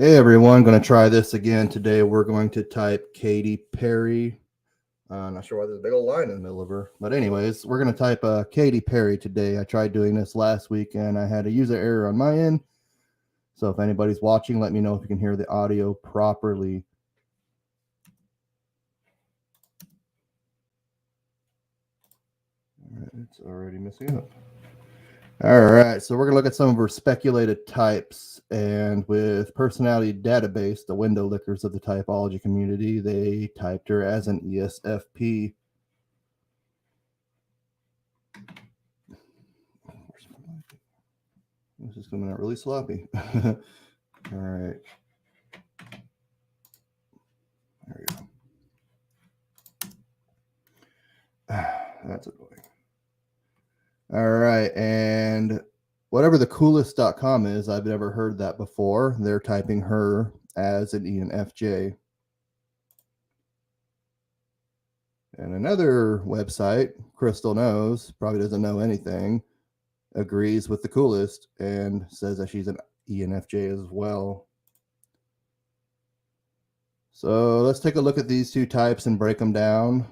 Hey everyone, going to try this again today. We're going to type Katy Perry. Not sure why there's a big old line in the middle of her, but anyways, we're going to type Katy Perry today. I tried doing this last week and I had a user error on my end. So if anybody's watching, let me know if you can hear the audio properly. All right, it's already messing up. All right, so we're going to look at some of her speculated types. And with Personality Database, the window lickers of the typology community, they typed her as an ESFP. This is coming out really sloppy. All right. There we go. That's annoying. All right. And whatever the coolest.com is, I've never heard that before. They're typing her as an ENFJ. And another website, Crystal Knows, probably doesn't know anything, agrees with the coolest and says that she's an ENFJ as well. So let's take a look at these two types and break them down.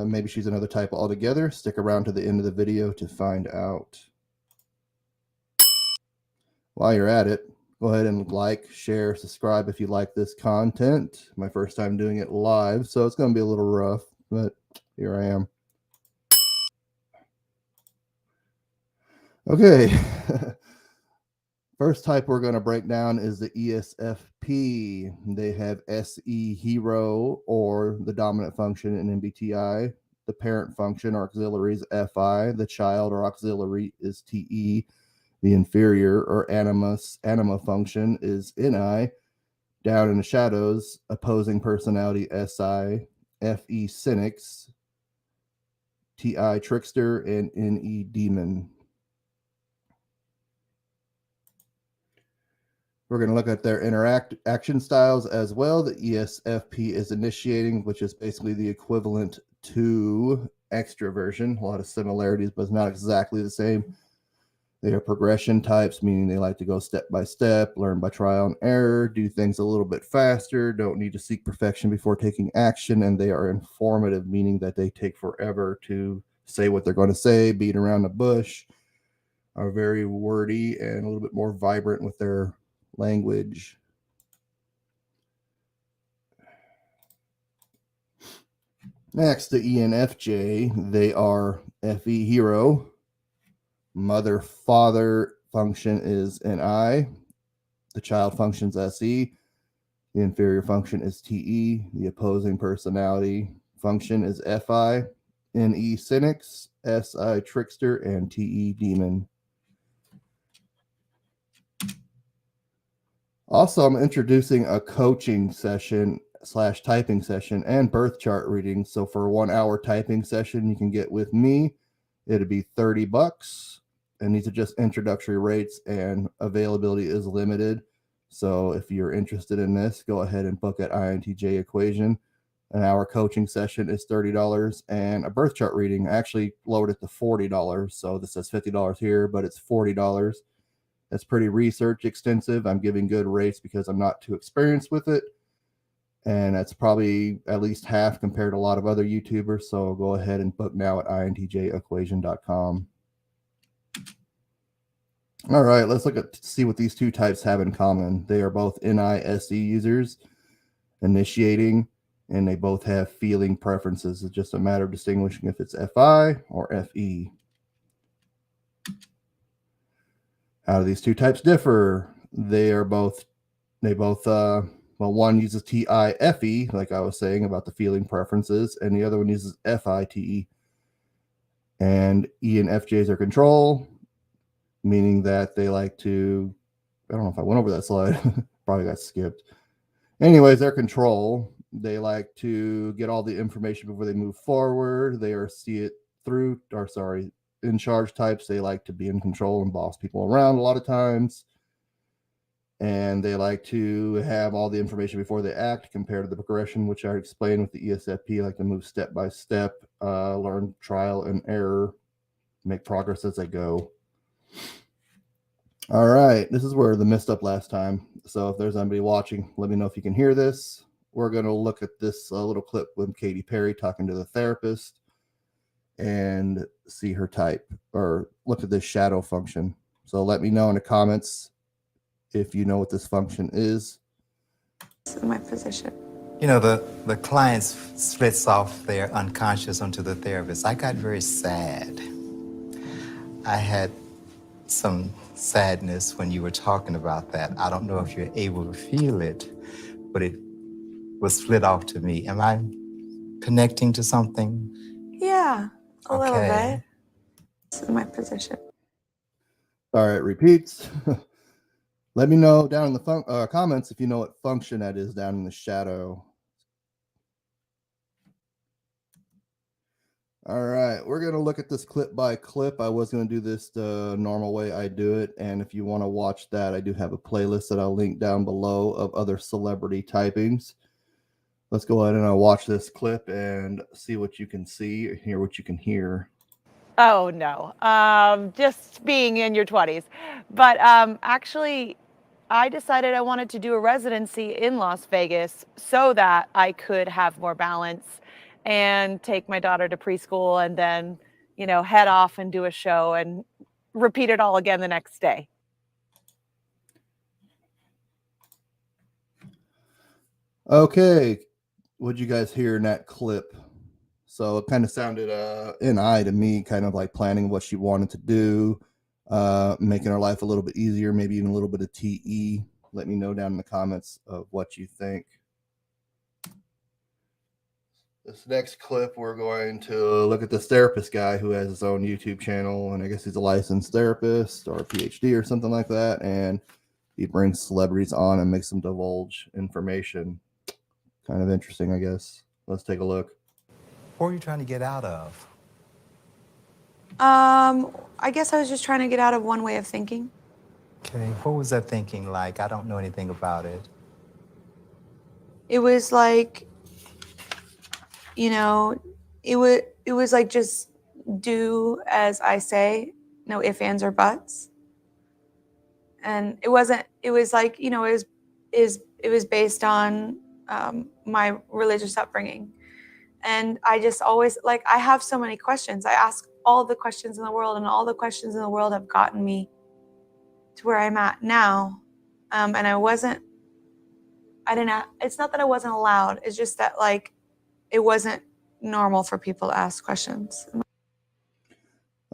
Maybe she's another type altogether. Stick around to the end of the video to find out. While you're at it, go ahead and like, share, subscribe if you like this content. My first time doing it live, so it's going to be a little rough, but here I am. Okay. First type we're going to break down is the ESFP. They have SE hero, or the dominant function in MBTI. The parent function or auxiliary is FI. The child or auxiliary is TE. The inferior or anima function is NI. Down in the shadows, opposing personality SI. FE cynics. TI trickster, and NE demon. We're going to look at their action styles as well. The ESFP is initiating, which is basically the equivalent to extroversion. A lot of similarities, but it's not exactly the same. They are progression types, meaning they like to go step by step, learn by trial and error, do things a little bit faster, don't need to seek perfection before taking action, and they are informative, meaning that they take forever to say what they're going to say, beat around the bush, are very wordy and a little bit more vibrant with their language. Next, the ENFJ. They are FE hero. Mother father function is NI. The child functions SE. The inferior function is TE. The opposing personality function is FI. NE cynics, SI trickster, and TE demon. Also, I'm introducing a coaching session / typing session and birth chart reading. So for a 1 hour typing session, you can get with me. It'd be $30. And these are just introductory rates, and availability is limited. So if you're interested in this, go ahead and book at INTJ Equation. An hour coaching session is $30, and a birth chart reading actually lowered it to $40. So this says $50 here, but it's $40. That's pretty research extensive. I'm giving good rates because I'm not too experienced with it. And that's probably at least half compared to a lot of other YouTubers. So go ahead and book now at intjequation.com. All right, let's see what these two types have in common. They are both NISE users, initiating, and they both have feeling preferences. It's just a matter of distinguishing if it's FI or FE. How do these two types differ? Well, one uses TIFE, like I was saying about the feeling preferences, and the other one uses FITE. And ENFJs are control, meaning that they like to, I don't know if I went over that slide, probably got skipped. Anyways, they're control. They like to get all the information before they move forward. They are in charge types. They like to be in control and boss people around a lot of times. And they like to have all the information before they act, compared to the progression, which I explained with the ESFP, like to move step by step, learn trial and error, make progress as they go. All right, this is where the messed up last time. So if there's anybody watching, let me know if you can hear this. We're going to look at this little clip with Katy Perry talking to the therapist and see her type, or look at this shadow function. So let me know in the comments if you know what this function is. My position. You know, the client splits off their unconscious onto the therapist. I got very sad. I had some sadness when you were talking about that. I don't know if you're able to feel it, but it was split off to me. Am I connecting to something? Yeah, a little bit. It's my position. All right, repeats. Let me know down in the comments if you know what function that is down in the shadow. All right, we're going to look at this clip by clip. I was going to do this the normal way I do it. And if you want to watch that, I do have a playlist that I'll link down below of other celebrity typings. Let's go ahead and watch this clip and see what you can see or hear what you can hear. Oh, no, just being in your 20s. But actually, I decided I wanted to do a residency in Las Vegas so that I could have more balance and take my daughter to preschool and then, you know, head off and do a show and repeat it all again the next day. Okay, what'd you guys hear in that clip? So it kind of sounded NI to me, kind of like planning what she wanted to do, making her life a little bit easier, maybe even a little bit of TE. Let me know down in the comments of what you think. This next clip, we're going to look at this therapist guy who has his own YouTube channel, and I guess he's a licensed therapist or a PhD or something like that, and he brings celebrities on and makes them divulge information. Kind of interesting, I guess. Let's take a look. What are you trying to get out of? I guess I was just trying to get out of one way of thinking. Okay, what was that thinking like? I don't know anything about it. It was like, you know, it was like just do as I say, no ifs, ands, or buts. And it was like, you know, it was based on my religious upbringing. And I just always, like, I have so many questions. I ask all the questions in the world, and all the questions in the world have gotten me to where I'm at now. And it's not that I wasn't allowed. It's just that, like, it wasn't normal for people to ask questions.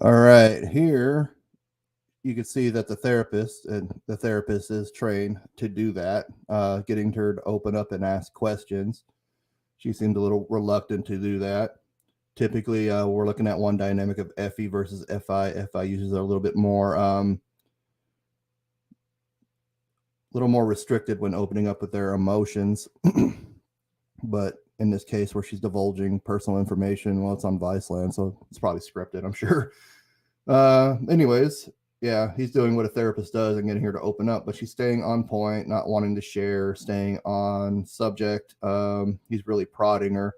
All right, here you can see that the therapist is trained to do that, getting her to open up and ask questions. She seemed a little reluctant to do that. Typically, we're looking at one dynamic of FE versus FI. FI users are a little more restricted when opening up with their emotions. But in this case, where she's divulging personal information, well, it's on Viceland, so it's probably scripted, I'm sure. Anyways, yeah, he's doing what a therapist does and getting her to open up, but she's staying on point, not wanting to share, staying on subject. He's really prodding her.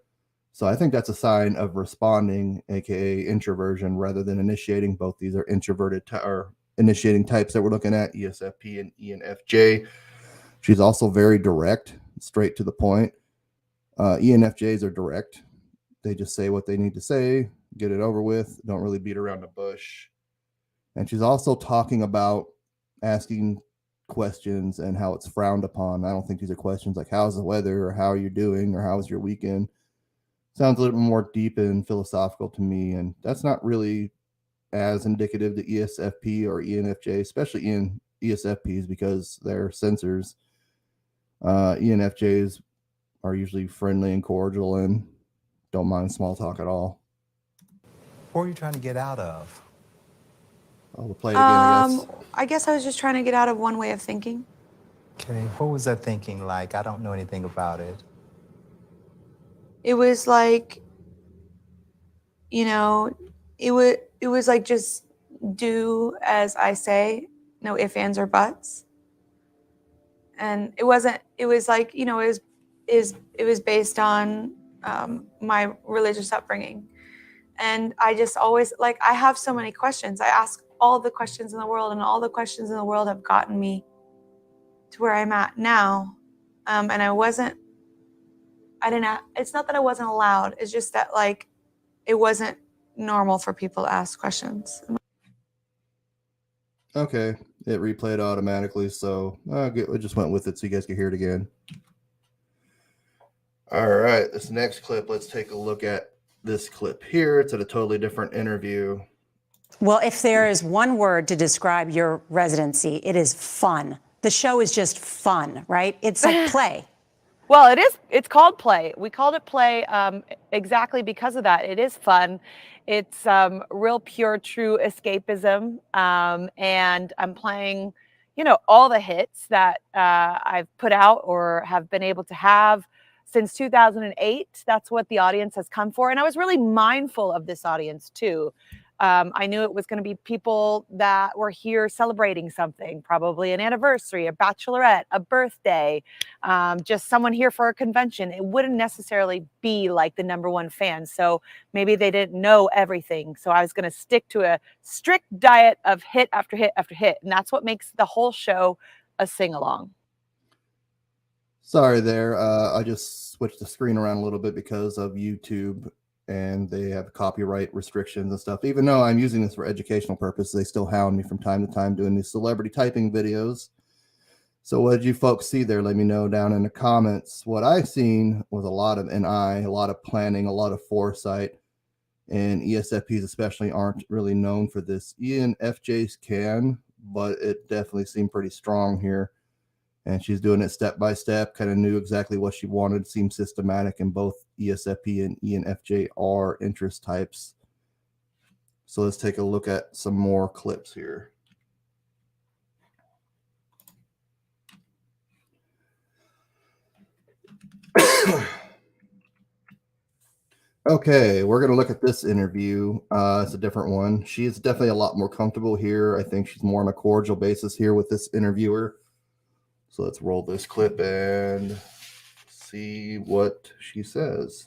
So I think that's a sign of responding, aka introversion, rather than initiating. Both these are introverted or initiating types that we're looking at, ESFP and ENFJ. She's also very direct, straight to the point. ENFJs are direct. They just say what they need to say, get it over with, don't really beat around the bush. And she's also talking about asking questions and how it's frowned upon. I don't think these are questions like how's the weather or how are you doing or how's your weekend. Sounds a little bit more deep and philosophical to me, and that's not really as indicative to ESFP or ENFJ, especially in ESFPs because they're sensors. ENFJs are usually friendly and cordial and don't mind small talk at all. What are you trying to get out of? We'll play it again, I guess. I guess I was just trying to get out of one way of thinking. Okay, what was that thinking like? I don't know anything about it. It was like, you know, it was like just do as I say, no ifs, ands, or buts. And it was like, you know, it was based on my religious upbringing. And I just always, like, I have so many questions. I ask all the questions in the world, and all the questions in the world have gotten me to where I'm at now. And it's not that I wasn't allowed. It's just that like, it wasn't normal for people to ask questions. Okay, it replayed automatically, so I just went with it so you guys could hear it again. All right, this next clip, let's take a look at this clip here. It's at a totally different interview. Well, if there is one word to describe your residency, it is fun. The show is just fun, right? It's like play. Well, it is. It's called play. We called it play exactly because of that. It is fun. It's real, pure, true escapism. And I'm playing, all the hits that I've put out or have been able to have since 2008. That's what the audience has come for. And I was really mindful of this audience, too. I knew it was going to be people that were here celebrating something, probably an anniversary, a bachelorette, a birthday, just someone here for a convention. It wouldn't necessarily be like the #1 fan. So maybe they didn't know everything. So I was going to stick to a strict diet of hit after hit after hit. And that's what makes the whole show a sing-along. Sorry there. I just switched the screen around a little bit because of YouTube, and they have copyright restrictions and stuff. Even though I'm using this for educational purposes, they still hound me from time to time doing these celebrity typing videos. So what did you folks see there? Let me know down in the comments. What I seen was a lot of NI, a lot of planning, a lot of foresight, and ESFPs especially aren't really known for this. ENFJs can, but it definitely seemed pretty strong here. And she's doing it step by step, kind of knew exactly what she wanted, seemed systematic, and both ESFP and ENFJ are interest types. So let's take a look at some more clips here. Okay, we're going to look at this interview. It's a different one. She is definitely a lot more comfortable here. I think she's more on a cordial basis here with this interviewer. So let's roll this clip and see what she says.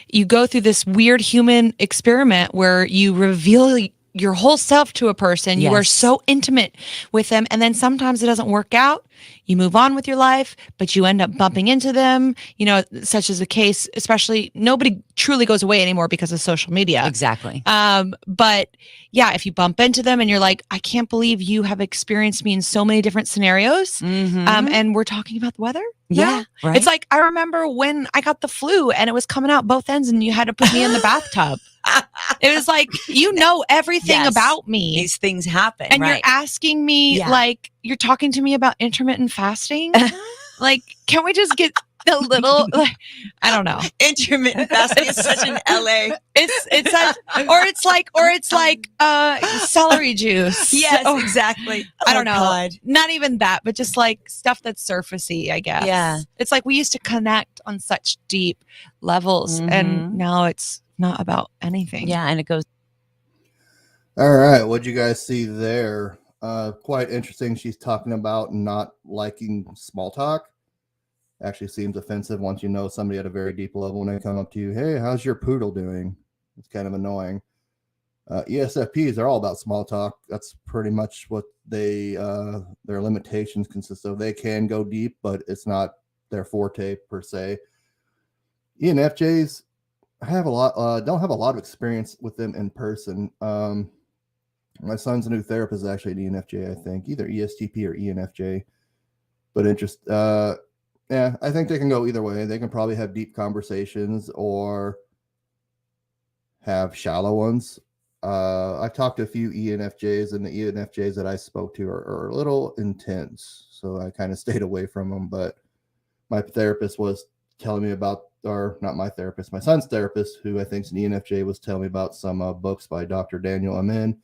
You go through this weird human experiment where you reveal your whole self to a person. You are so intimate with them. And then sometimes it doesn't work out. You move on with your life, but you end up bumping into them, such as the case, especially nobody truly goes away anymore because of social media. Exactly. But yeah, if you bump into them and you're like, I can't believe you have experienced me in so many different scenarios. And we're talking about the weather. Yeah, right. It's like, I remember when I got the flu and it was coming out both ends and you had to put me in the bathtub. It was like, everything about me. These things happen. And you're asking me, like, you're talking to me about intermittent fasting. Like, can we just get a little, like, I don't know. Intermittent fasting is such an LA. It's such, or it's like celery juice. Yes, exactly. I don't know. God. Not even that, but just like stuff that's surfacey, I guess. Yeah. It's like we used to connect on such deep levels, and now it's not about anything. Yeah, and it goes. All right, what'd you guys see there? Quite interesting. She's talking about not liking small talk. Actually seems offensive once you know somebody at a very deep level when they come up to you. Hey, how's your poodle doing? It's kind of annoying. ESFPs are all about small talk. That's pretty much what their limitations consist of. They can go deep, but it's not their forte per se. ENFJs don't have a lot of experience with them in person. My son's new therapist is actually an ENFJ, I think, either ESTP or ENFJ. But yeah, I think they can go either way. They can probably have deep conversations or have shallow ones. I've talked to a few ENFJs, and the ENFJs that I spoke to are a little intense, so I kind of stayed away from them. But my therapist was telling me about, or not my therapist, my son's therapist, who I think is an ENFJ, was telling me about some books by Dr. Daniel Amen.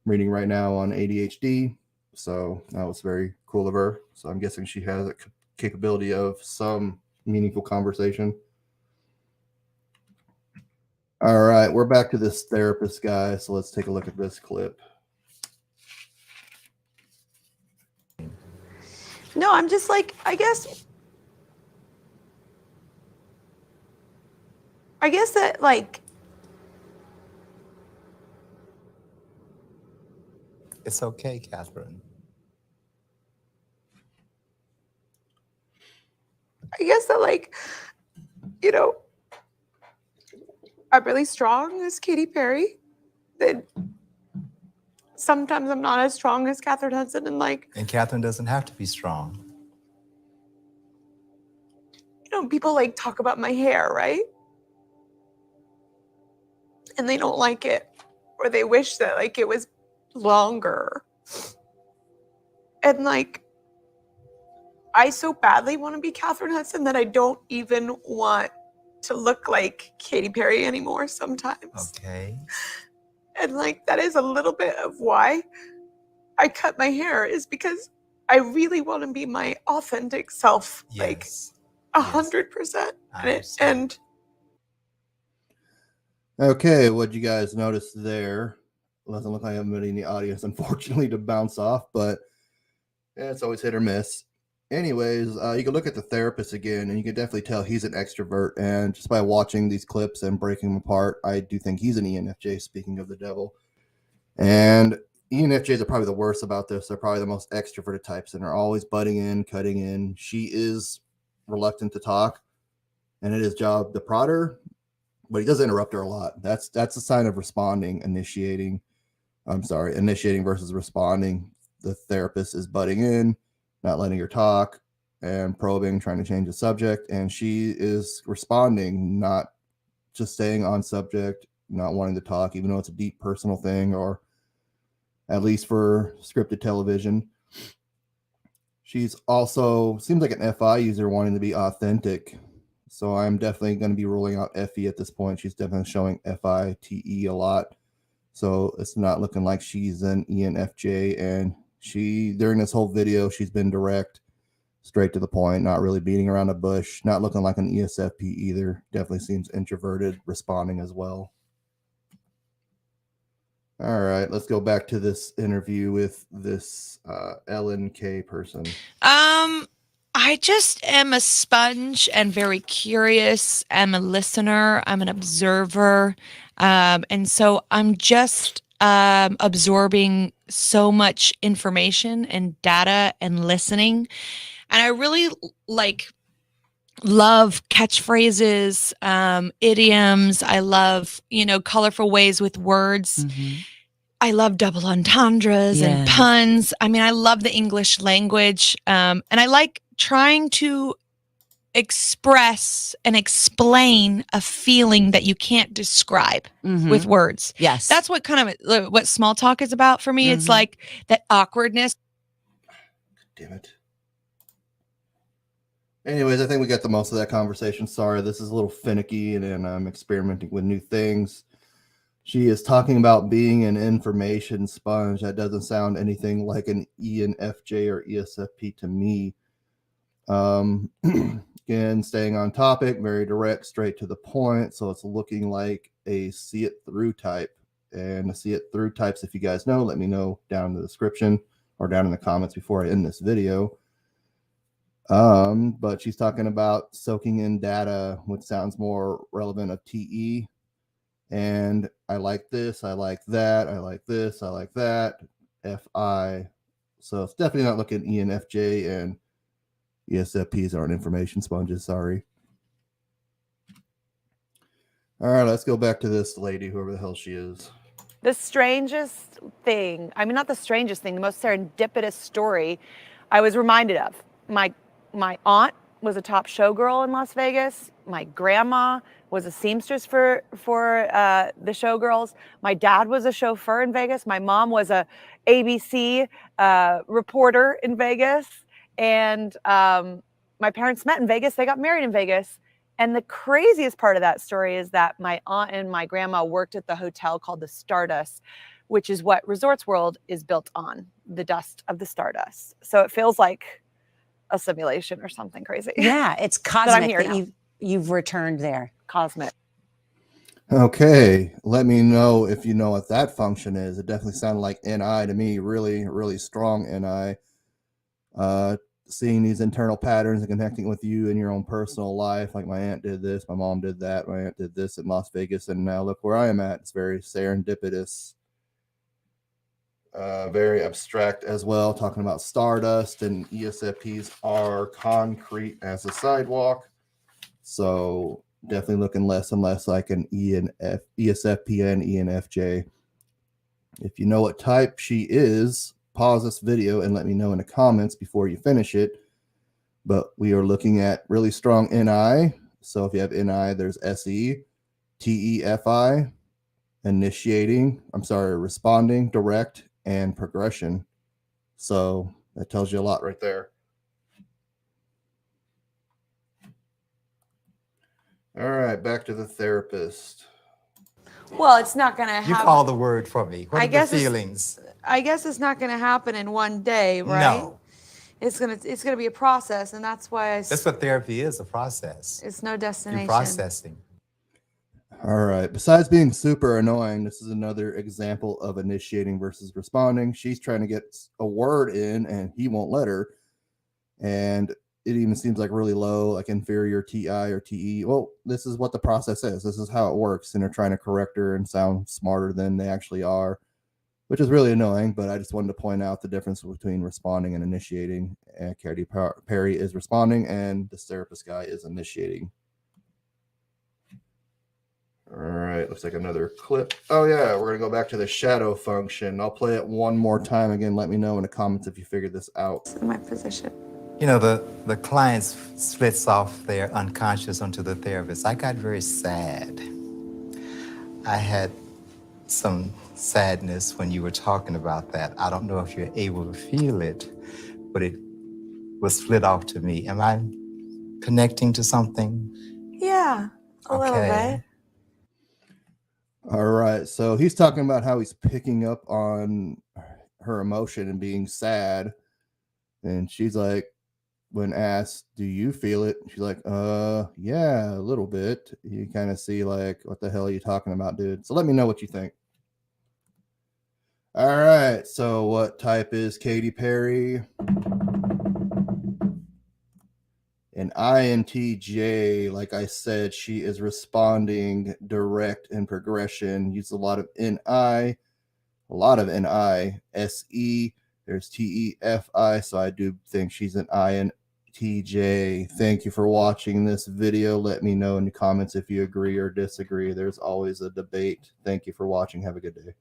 I'm reading right now on ADHD, so that was very cool of her. So I'm guessing she has a capability of some meaningful conversation. All right, we're back to this therapist guy, so let's take a look at this clip. No, I'm just like, I guess that, like, It's okay, Katherine. I guess that, like, you know, I'm really strong as Katy Perry. Then sometimes I'm not as strong as Katherine Hudson, and like, And Katherine doesn't have to be strong. you know, people like talk about my hair, right? And they don't like it, or they wish that like it was longer. And like, I so badly want to be Katherine Hudson that I don't even want to look like Katy Perry anymore sometimes. Okay. And like, that is a little bit of why I cut my hair, is because I really want to be my authentic self, like Yes. 100%. And Okay, what'd you guys notice there? Doesn't look like I have anybody in the audience, unfortunately, to bounce off, but yeah, it's always hit or miss. Anyways, you can look at the therapist again, and you can definitely tell he's an extrovert. And just by watching these clips and breaking them apart, I do think he's an ENFJ, speaking of the devil. And ENFJs are probably the worst about this. They're probably the most extroverted types, and are always butting in, cutting in. She is reluctant to talk, and it is his job to prod her, but he does interrupt her a lot. That's a sign of initiating versus responding. The therapist is butting in, not letting her talk, and probing, trying to change the subject. And she is responding, not just staying on subject, not wanting to talk, even though it's a deep personal thing, or at least for scripted television. She's also seems like an FI user wanting to be authentic. So I'm definitely going to be ruling out FE at this point. She's definitely showing FITE a lot. So it's not looking like she's an ENFJ. And during this whole video, she's been direct, straight to the point, not really beating around the bush, not looking like an ESFP either. Definitely seems introverted, responding as well. All right, let's go back to this interview with this LNK person. I just am a sponge and very curious. I'm a listener. I'm an observer. And so I'm just absorbing so much information and data and listening. And I really love catchphrases, idioms. I love, colorful ways with words. Mm-hmm. I love double entendres and puns. I mean, I love the English language. And I like trying to express and explain a feeling that you can't describe with words. Yes. That's what what small talk is about for me. It's like that awkwardness. Damn it. Anyways, I think we got the most of that conversation. Sorry, this is a little finicky, and I'm experimenting with new things. She is talking about being an information sponge. That doesn't sound anything like an ENFJ or ESFP to me. Again, staying on topic, very direct, straight to the point. So it's looking like a see it through type. And the see it through types, if you guys know, let me know down in the description or down in the comments before I end this video. But she's talking about soaking in data, which sounds more relevant of TE. And I like this, I like that, I like this, I like that, FI. So it's definitely not looking ENFJ, and ESFPs aren't information sponges, sorry. All right, let's go back to this lady, whoever the hell she is. The strangest thing, I mean, not the strangest thing, the most serendipitous story I was reminded of. My aunt was a top showgirl in Las Vegas. My grandma was a seamstress for the showgirls. My dad was a chauffeur in Vegas. My mom was a ABC reporter in Vegas. And my parents met in Vegas. They got married in Vegas. And the craziest part of that story is that my aunt and my grandma worked at the hotel called the Stardust, which is what Resorts World is built on, the dust of the Stardust. So it feels like a simulation or something crazy. Yeah, it's cosmic that that you've returned there. Cosmic. Okay, let me know if you know what that function is. It definitely sounded like NI to me, really, really strong NI. Seeing these internal patterns and connecting with you in your own personal life. Like my aunt did this, my mom did that, my aunt did this in Las Vegas, and now look where I am at. It's very serendipitous. very abstract as well, talking about stardust, and ESFPs are concrete as a sidewalk. So definitely looking less and less like an ESFP and ENFJ. If you know what type she is, pause this video and let me know in the comments before you finish it. But we are looking at really strong NI. So if you have NI, there's SE, TEFI, responding, direct, and progression. So that tells you a lot right there. All right, back to the therapist. Well, it's not going to happen. You call the word for me. What I are guess the it's- feelings? I guess it's not going to happen in one day, right? No. It's gonna be a process, and that's why That's what therapy is, a process. it's no You're destination. processing. All right. Besides being super annoying, this is another example of initiating versus responding. She's trying to get a word in, and he won't let her. And it even seems like really low, like inferior TI or TE. Well, this is what the process is. This is how it works. And they're trying to correct her and sound smarter than they actually are, which is really annoying. But I just wanted to point out the difference between responding and initiating. And Katy Perry is responding, and this therapist guy is initiating. All right, looks like another clip. Oh yeah, we're gonna go back to the shadow function. I'll play it one more time again. Let me know in the comments if you figured this out. In my position. You know, the client splits off their unconscious onto the therapist. I got very sad. I had some sadness when you were talking about that. I don't know if you're able to feel it, but it was split off to me. Am I connecting to something? Yeah, a little bit. All right, so he's talking about how he's picking up on her emotion and being sad, and she's like, when asked, do you feel it? She's like, yeah, a little bit. You kind of see like, what the hell are you talking about, dude? So let me know what you think. All right, so what type is Katy Perry? An INTJ, like I said, she is responding, direct, and progression. Use a lot of NI, SE. There's TEFI, so I do think she's an INTJ. Thank you for watching this video. Let me know in the comments if you agree or disagree. There's always a debate. Thank you for watching. Have a good day.